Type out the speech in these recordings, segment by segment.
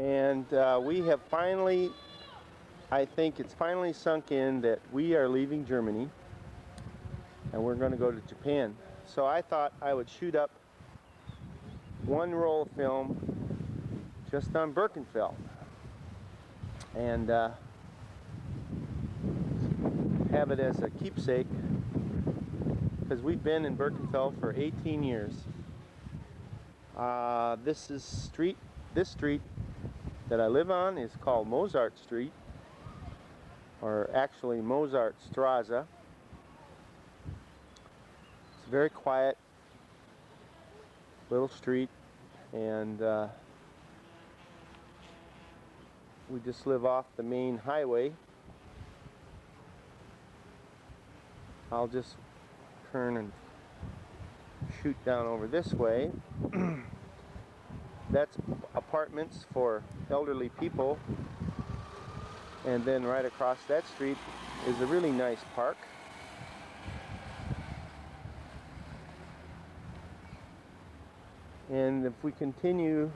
And we have finally, I think it's finally sunk in that we are leaving Germany and we're going to go to Japan. So I thought I would shoot up one roll of film just on Birkenfeld and have it as a keepsake, because we've been in Birkenfeld for 18 years. This street that I live on is called Mozart Street, or actually Mozartstraße. It's a very quiet little street, and we just live off the main highway. I'll just turn and shoot down over this way. That's apartments for elderly people, and then right across that street is a really nice park. And if we continue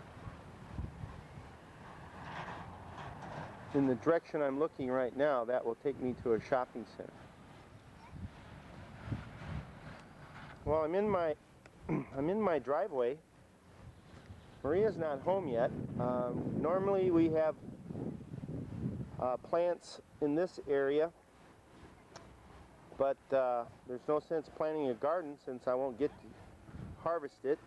in the direction I'm looking right now, that will take me to a shopping center. Well, I'm in my driveway. Maria's not home yet. Normally we have plants in this area, but there's no sense planting a garden since I won't get to harvest it.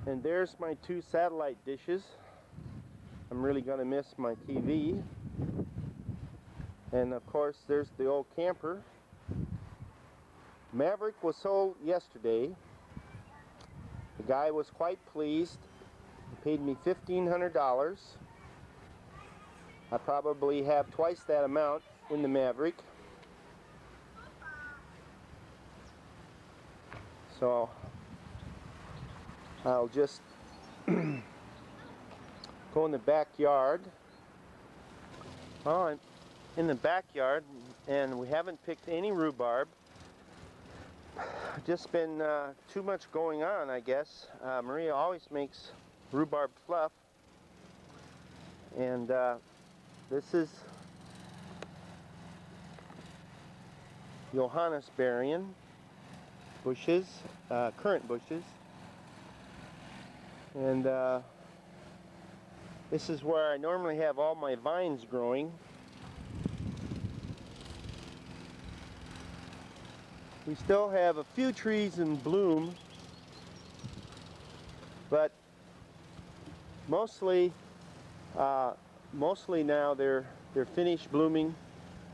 And there's my two satellite dishes. I'm really going to miss my TV. And of course there's the old camper. Maverick was sold yesterday. The guy was quite pleased. He paid me $1,500. I probably have twice that amount in the Maverick. So I'll just go in the backyard. Well, I'm in the backyard and we haven't picked any rhubarb. Just been too much going on, I guess. Maria always makes rhubarb fluff, and this is Johannisbeeren bushes, currant bushes, and this is where I normally have all my vines growing. We still have a few trees in bloom, but mostly now they're finished blooming.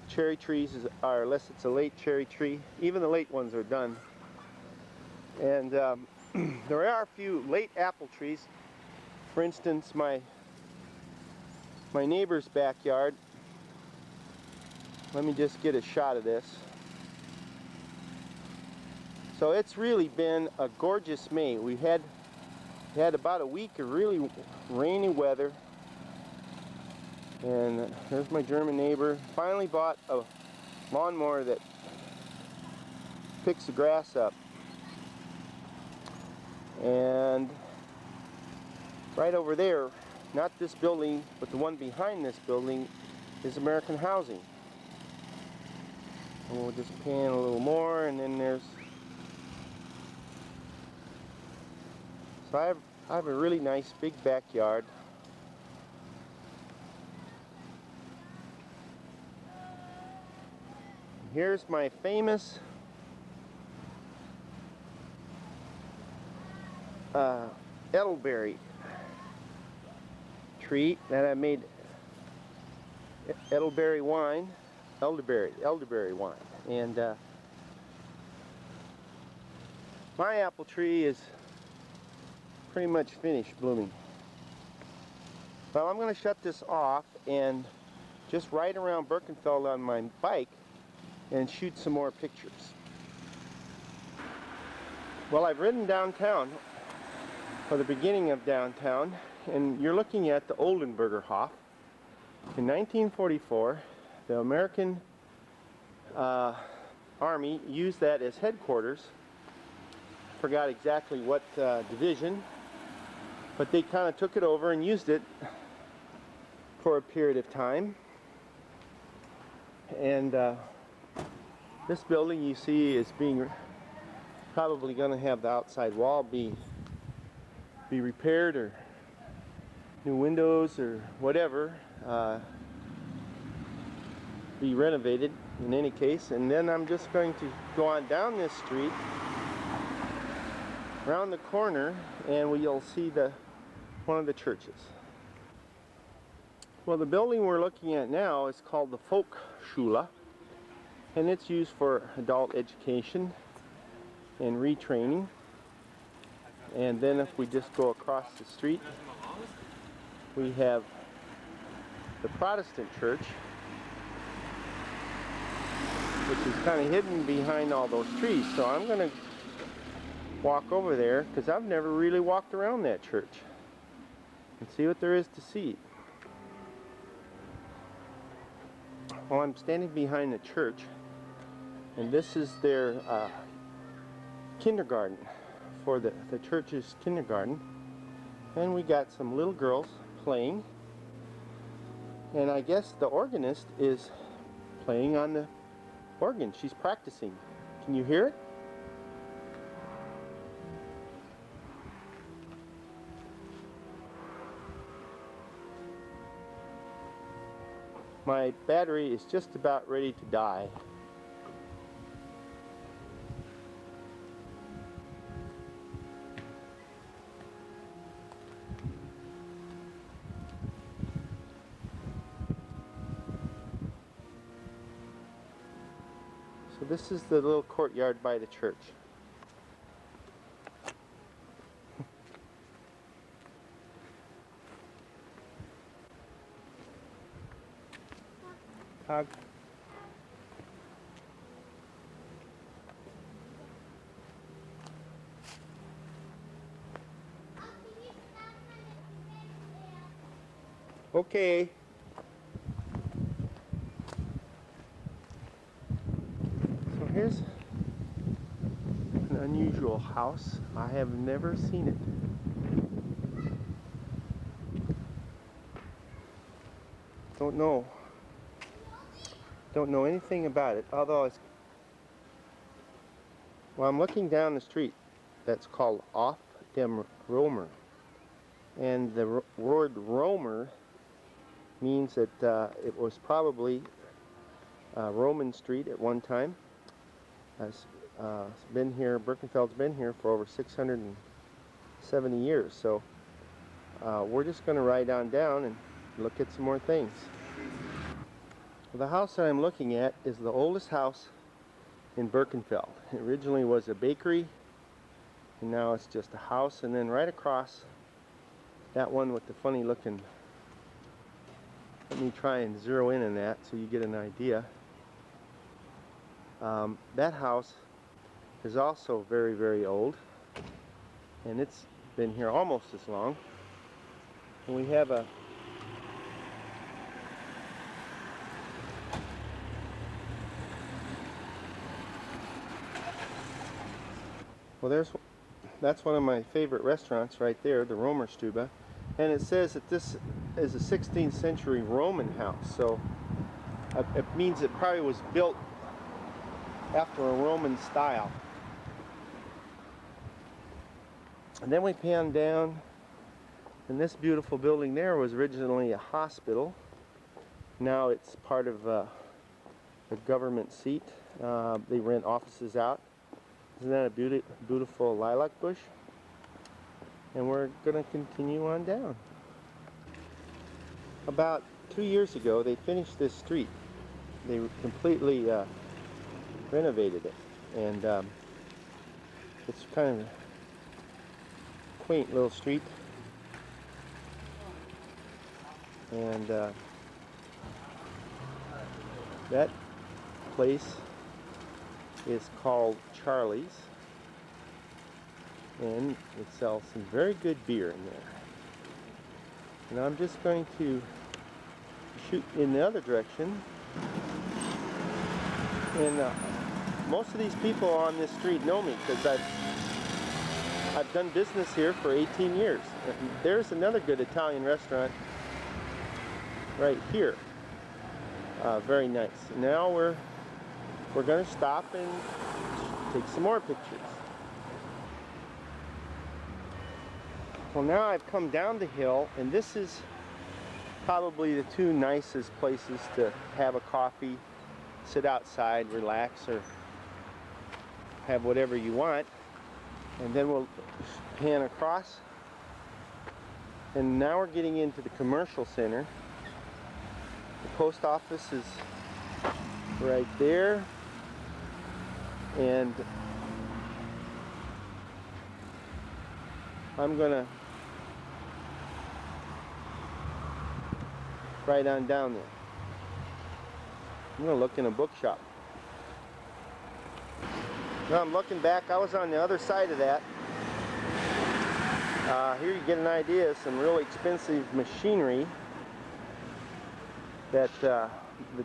Cherry trees are, unless it's a late cherry tree, even the late ones are done. And there are a few late apple trees. For instance, my neighbor's backyard. Let me just get a shot of this. So it's really been a gorgeous May. We had about a week of really rainy weather, and there's my German neighbor. Finally bought a lawnmower that picks the grass up, and right over there, not this building but the one behind this building, is American Housing. And we'll just pan a little more, and then there's, so I have a really nice big backyard. Here's my famous elderberry tree that I made elderberry wine, elderberry wine, and my apple tree is pretty much finished blooming. Well, I'm going to shut this off and just ride around Birkenfeld on my bike and shoot some more pictures. Well, I've ridden downtown, or the beginning of downtown, and you're looking at the Oldenburger Hof. In 1944, the American Army used that as headquarters. Forgot exactly what division. But they kind of took it over and used it for a period of time. And this building you see is being probably going to have the outside wall be repaired, or new windows or whatever, be renovated in any case. And then I'm just going to go on down this street around the corner, and you'll see one of the churches. Well, the building we're looking at now is called the Volksschule, and it's used for adult education and retraining. And then if we just go across the street, we have the Protestant church, which is kind of hidden behind all those trees. So I'm going to walk over there, because I've never really walked around that church, and see what there is to see. Well, I'm standing behind the church, and this is their kindergarten, for the church's kindergarten. And we got some little girls playing, and I guess the organist is playing on the organ. She's practicing. Can you hear it? My battery is just about ready to die. So this is the little courtyard by the church. Tag. Okay. So here's an unusual house. I have never seen it. Don't know anything about it, although I'm looking down the street that's called Off dem Romer, and the word Romer means that it was probably Roman Street at one time. It's been here, Birkenfeld's been here for over 670 years, so we're just going to ride on down and look at some more things. The house that I'm looking at is the oldest house in Birkenfeld. It originally was a bakery, and now it's just a house. And then right across, that one with the funny looking, let me try and zero in on that so you get an idea. That house is also very, very old, and it's been here almost as long. And we have a that's one of my favorite restaurants right there, the Romerstube, and it says that this is a 16th century Roman house, so it means it probably was built after a Roman style. And then we pan down, and this beautiful building there was originally a hospital. Now it's part of a government seat. They rent offices out. Isn't that a beautiful lilac bush? And we're going to continue on down. About 2 years ago, they finished this street. They completely renovated it, and it's kind of a quaint little street. And that place is called Charlie's, and it sells some very good beer in there. And I'm just going to shoot in the other direction, and most of these people on this street know me because I've done business here for 18 years. And there's another good Italian restaurant right here. Very nice. Now we're going to stop and take some more pictures. Well, now I've come down the hill, and this is probably the two nicest places to have a coffee, sit outside, relax, or have whatever you want. And then we'll pan across, and now we're getting into the commercial center. The post office is right there, and I'm gonna right on down there. I'm gonna look in a bookshop. Now I'm looking back, I was on the other side of that. Here you get an idea of some really expensive machinery that the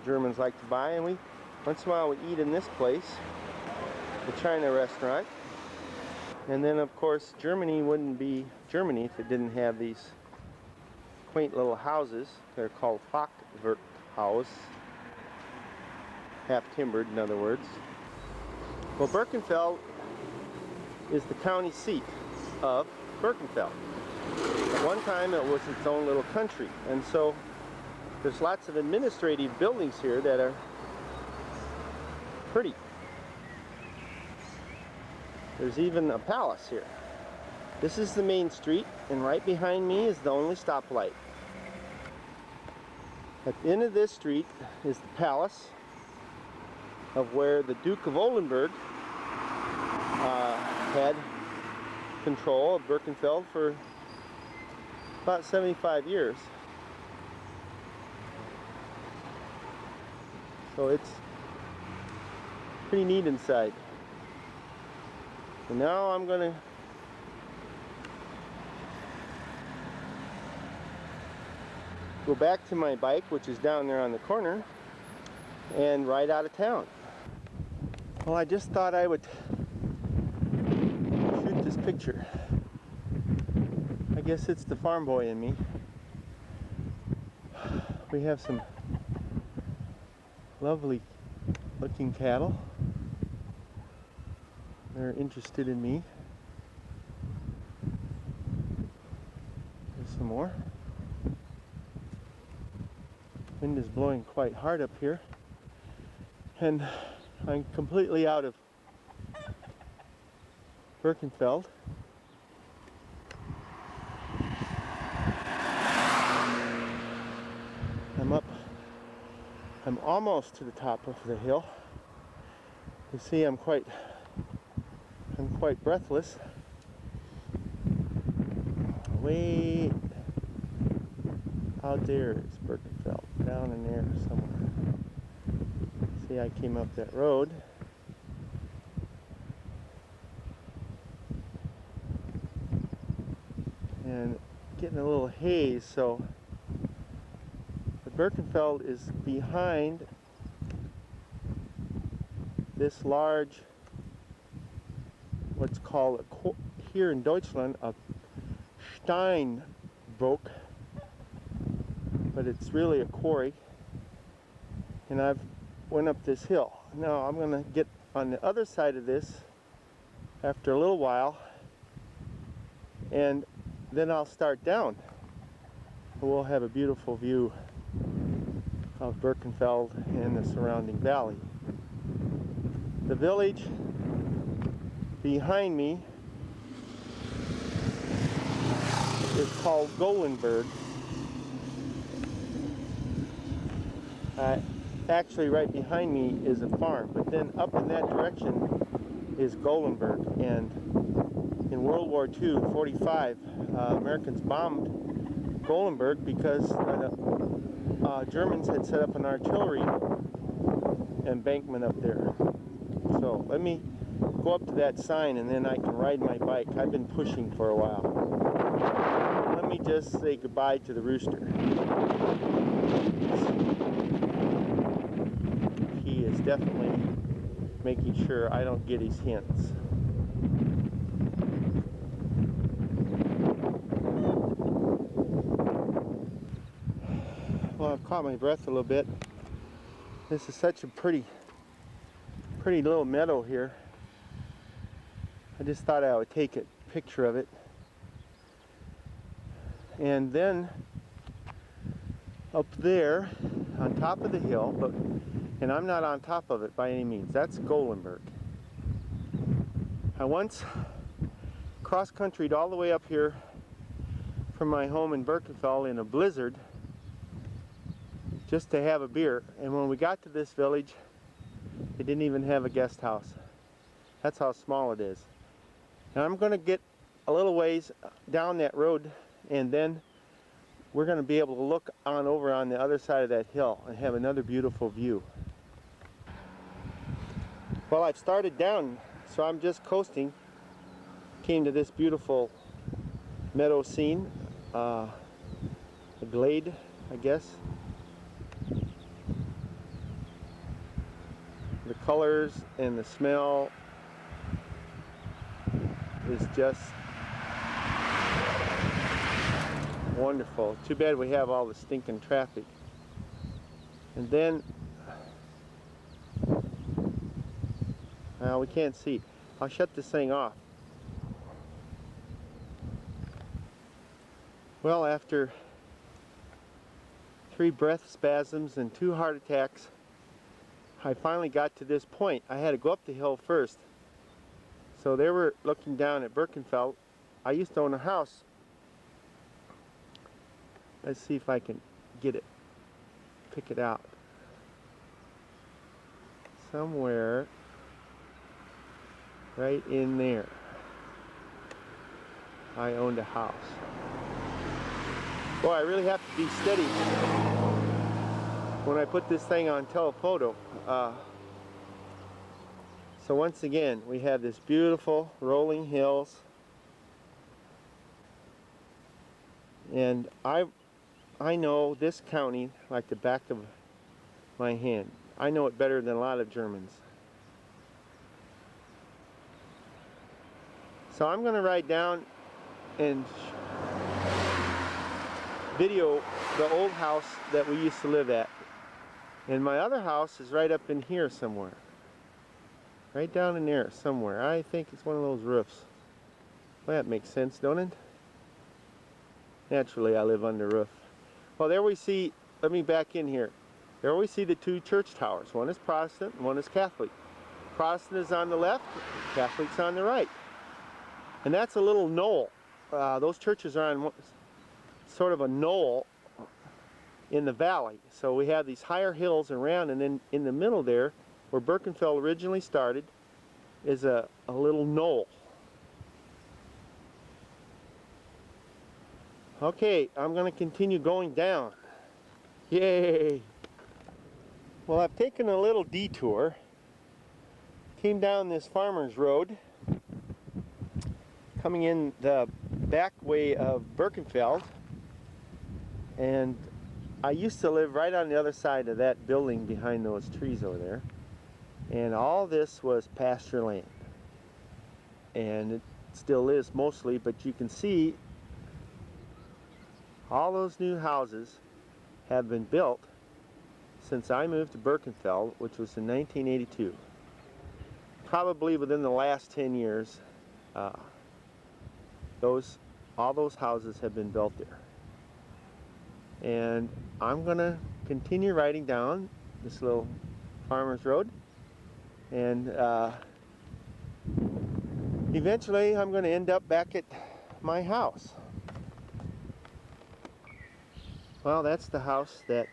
Germans like to buy, and once in a while we eat in this place, the China restaurant. And then of course Germany wouldn't be Germany if it didn't have these quaint little houses. They're called Fachwerkhaus, half timbered in other words. Well, Birkenfeld is the county seat of Birkenfeld. At one time it was its own little country, and so there's lots of administrative buildings here that are pretty. There's even a palace here. This is the main street, and right behind me is the only stoplight. At the end of this street is the palace of where the Duke of Oldenburg had control of Birkenfeld for about 75 years. So it's pretty neat inside. And now I'm going to go back to my bike, which is down there on the corner, and ride out of town. Well, I just thought I would shoot this picture. I guess it's the farm boy in me. We have some lovely looking cattle. They're interested in me. There's some more. Wind is blowing quite hard up here, and I'm completely out of Birkenfeld. I'm almost to the top of the hill. You see, I'm quite breathless. Way out there is Birkenfeld, down in there somewhere. See, I came up that road. And getting a little haze, so the Birkenfeld is behind this large, what's called here in Deutschland a Steinbruch, but it's really a quarry. And I've went up this hill. Now I'm going to get on the other side of this after a little while, and then I'll start down. We'll have a beautiful view of Birkenfeld and the surrounding valley. The village behind me is called Golenberg. Actually, right behind me is a farm, but then up in that direction is Golenberg. And in World War II, 45, Americans bombed Golenberg because Germans had set up an artillery embankment up there. So let me go up to that sign and then I can ride my bike. I've been pushing for a while. Let me just say goodbye to the rooster. He is definitely making sure I don't get his hints. caught my breath a little bit. This is such a pretty little meadow here. I just thought I would take a picture of it. And then up there on top of the hill, and I'm not on top of it by any means, that's Golenberg. I once cross-countryed all the way up here from my home in Birkenfeld in a blizzard just to have a beer, and when we got to this village they didn't even have a guest house. That's how small it is. And I'm going to get a little ways down that road, and then we're going to be able to look on over on the other side of that hill and have another beautiful view. Well, I've started down, so I'm just coasting. Came to this beautiful meadow scene, a glade, I guess. The colors and the smell is just wonderful. Too bad we have all the stinking traffic. And then, we can't see. I'll shut this thing off. Well, after 3 breath spasms and 2 heart attacks, I finally got to this point. I had to go up the hill first. So they were looking down at Birkenfeld. I used to own a house. Let's see if I can get it, pick it out. Somewhere right in there, I owned a house. Boy, I really have to be steady when I put this thing on telephoto. So once again, we have this beautiful rolling hills, and I know this county like the back of my hand. I know it better than a lot of Germans. So I'm going to ride down and video the old house that we used to live at. And my other house is right up in here somewhere. Right down in there somewhere. I think it's one of those roofs. Well, that makes sense, don't it? Naturally, I live under a roof. Well, there we see, let me back in here. There we see the 2 church towers. One is Protestant and one is Catholic. Protestant is on the left, Catholic's on the right. And that's a little knoll. Those churches are on sort of a knoll in the valley. So we have these higher hills around, and then in the middle there, where Birkenfeld originally started, is a little knoll. Okay, I'm going to continue going down. Yay! Well, I've taken a little detour. Came down this farmer's road, coming in the back way of Birkenfeld, and I used to live right on the other side of that building behind those trees over there, and all this was pasture land, and it still is mostly, but you can see all those new houses have been built since I moved to Birkenfeld, which was in 1982. Probably within the last 10 years, all those houses have been built there. And I'm gonna continue riding down this little farmer's road, and eventually I'm gonna end up back at my house. Well, that's the house that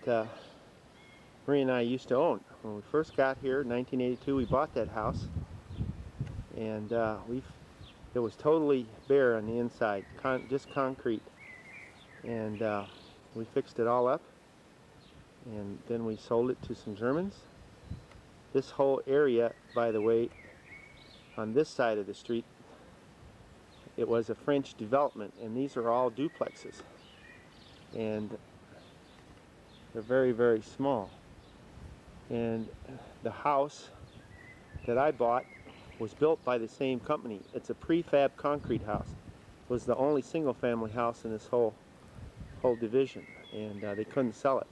Marie and I used to own. When we first got here in 1982, we bought that house, and it was totally bare on the inside, just concrete, and we fixed it all up, and then we sold it to some Germans. This whole area, by the way, on this side of the street, it was a French development, and these are all duplexes, and they're very, very small. And the house that I bought was built by the same company. It's a prefab concrete house. It was the only single family house in this whole division, and they couldn't sell it.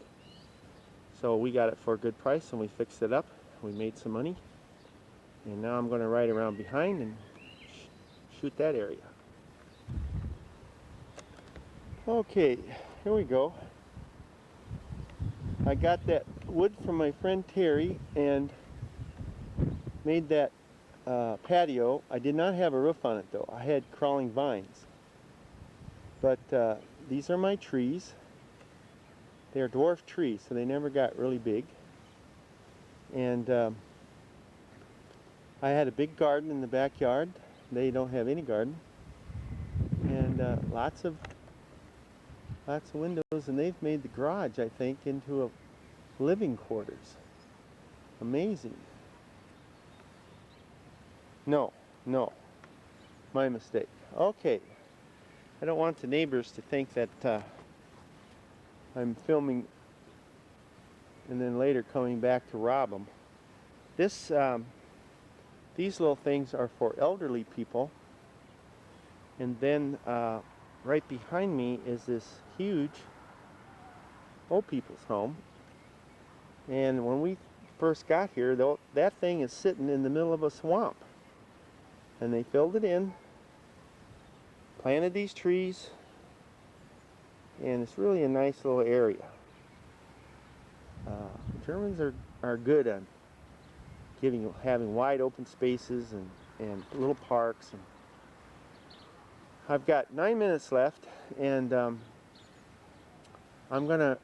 So we got it for a good price and we fixed it up. We made some money. And now I'm going to ride around behind and shoot that area. Okay, here we go. I got that wood from my friend Terry and made that patio. I did not have a roof on it though. I had crawling vines. But these are my trees. They are dwarf trees, so they never got really big. And I had a big garden in the backyard. They don't have any garden. And lots of windows, and they've made the garage, I think, into a living quarters. Amazing. No, my mistake. Okay, I don't want the neighbors to think that I'm filming and then later coming back to rob them. These little things are for elderly people, and then right behind me is this huge old people's home. And when we first got here, though, that thing is sitting in the middle of a swamp. And they filled it in, planted these trees, and it's really a nice little area. Germans are good on having wide open spaces and little parks. And I've got 9 minutes left, and I'm gonna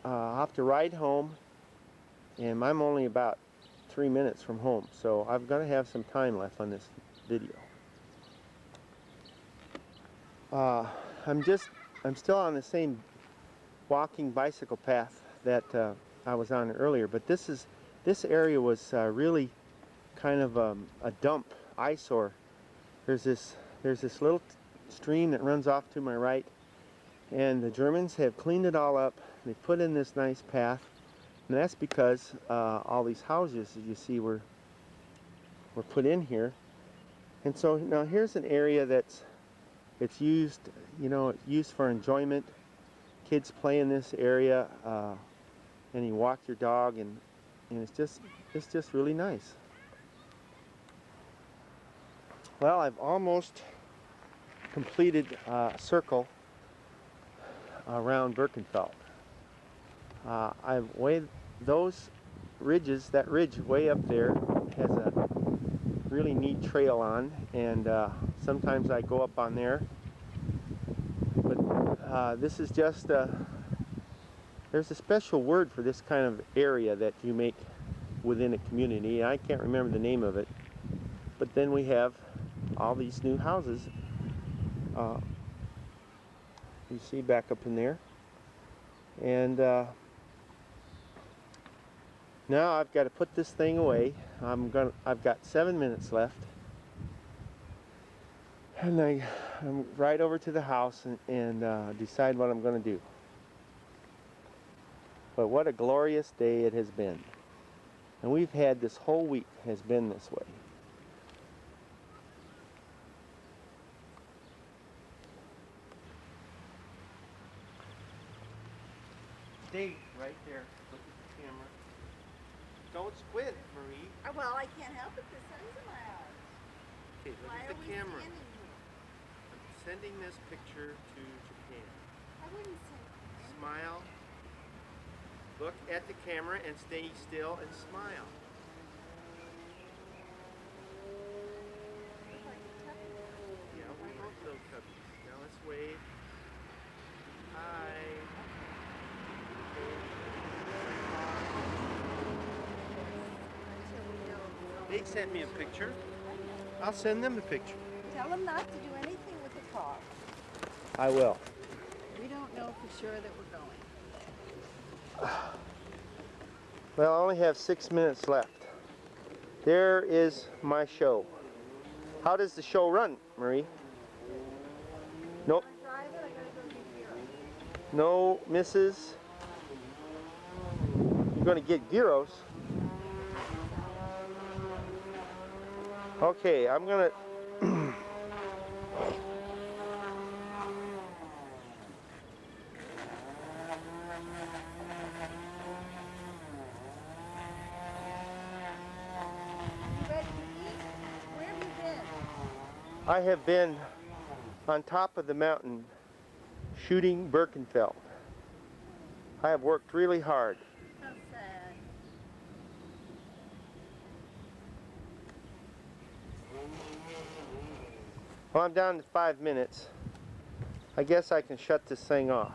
have to ride home, and I'm only about 3 minutes from home, so I'm gonna have some time left on this video. I'm still on the same walking bicycle path that I was on earlier, but this area was really kind of a dump eyesore. There's this little stream that runs off to my right, and the Germans have cleaned it all up. They put in this nice path, and that's because all these houses that you see were put in here. And so now here's an area it's used, used for enjoyment. Kids play in this area, and you walk your dog, and it's just really nice. Well, I've almost completed a circle around Birkenfeld. I've weighed those ridges. That ridge way up there has a really neat trail on, and sometimes I go up on there. But this is just there's a special word for this kind of area that you make within a community. I can't remember the name of it. But then we have all these new houses. You see back up in there. And now I've got to put this thing away. I've got 7 minutes left. And I'm right over to the house and decide what I'm going to do. But what a glorious day it has been. And we've had this whole week has been this way. Stay right there. Look at the camera. Don't squint, Marie. Well, I can't help it. The sun's in my eyes. Okay, look at the camera. I'm sending this picture to Japan. I wouldn't say that. Smile. Look at the camera and stay still and smile. Yeah, we both know cubbies. Now let's wave. Hi. They sent me a picture. I'll send them a picture. Tell them not to do anything with the car. I will. We don't know for sure that we're going. Well, I only have 6 minutes left. There is my show. How does the show run, Marie? Nope. Drive it, I gotta go get Vera. No misses. You're going to get gyros. Okay, I'm going to... I have been on top of the mountain shooting Birkenfeld. I have worked really hard. How sad. Well, I'm down to 5 minutes. I guess I can shut this thing off.